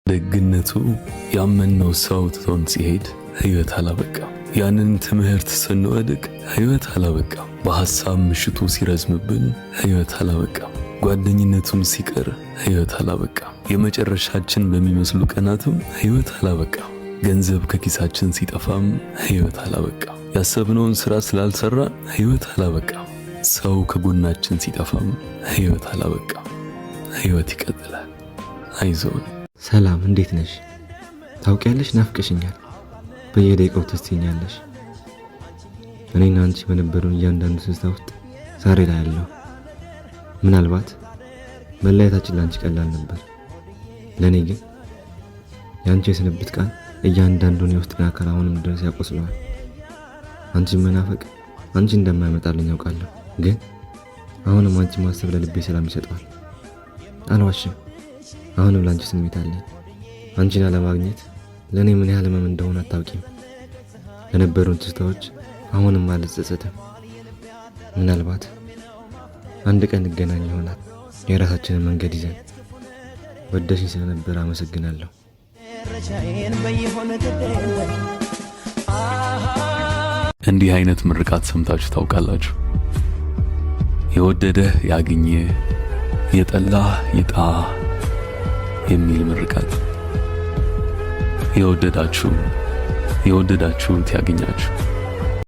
ደግነቱ ያመነው ሰው ትቶን ሲሄድ ሕይወት አላበቃም። ያንን ትምህርት ስንወድቅ ሕይወት አላበቃም። በሐሳብ ምሽቱ ሲረዝምብን ሕይወት አላበቃም። ጓደኝነቱም ሲቀር ሕይወት አላበቃም። የመጨረሻችን በሚመስሉ ቀናትም ሕይወት አላበቃም። ገንዘብ ከኪሳችን ሲጠፋም ሕይወት አላበቃም። ያሰብነውን ሥራ ስላልሰራን ሕይወት አላበቃም። ሰው ከጎናችን ሲጠፋም ሕይወት አላበቃም። ሕይወት ይቀጥላል። አይዞን። ሰላም፣ እንዴት ነሽ? ታውቂያለሽ፣ ናፍቀሽኛል። በየደቂቃው ትስተኛለሽ። እኔና አንቺ በነበሩን እያንዳንዱ ትዝታ ውስጥ ዛሬ ላይ ያለው ምናልባት መለያየታችን ለአንቺ ቀላል ነበር። ለእኔ ግን የአንቺ የስንብት ቃል እያንዳንዱን የውስጥን አካል አሁንም ድረስ ያቆስለዋል። አንቺን መናፈቅ አንቺ እንደማይመጣልኝ ያውቃለሁ፣ ግን አሁንም አንቺ ማሰብ ለልቤ ሰላም ይሰጠዋል። አልዋሽም፣ አሁንም ለአንቺ ስሜት አለኝ። አንቺን አለማግኘት ለእኔ ምን ያህል ህመም እንደሆነ አታውቂም። ለነበሩን ትዝታዎች አሁንም አልጸጸትም። ምናልባት አንድ ቀን እንገናኝ ይሆናል፣ የራሳችንን መንገድ ይዘን። ወደሽኝ ስለነበር አመሰግናለሁ። እንዲህ አይነት ምርቃት ሰምታችሁ ታውቃላችሁ? የወደደህ ያግኘ፣ የጠላህ ይጣ የሚል ምርቃት። የወደዳችሁት ያገኛችሁ።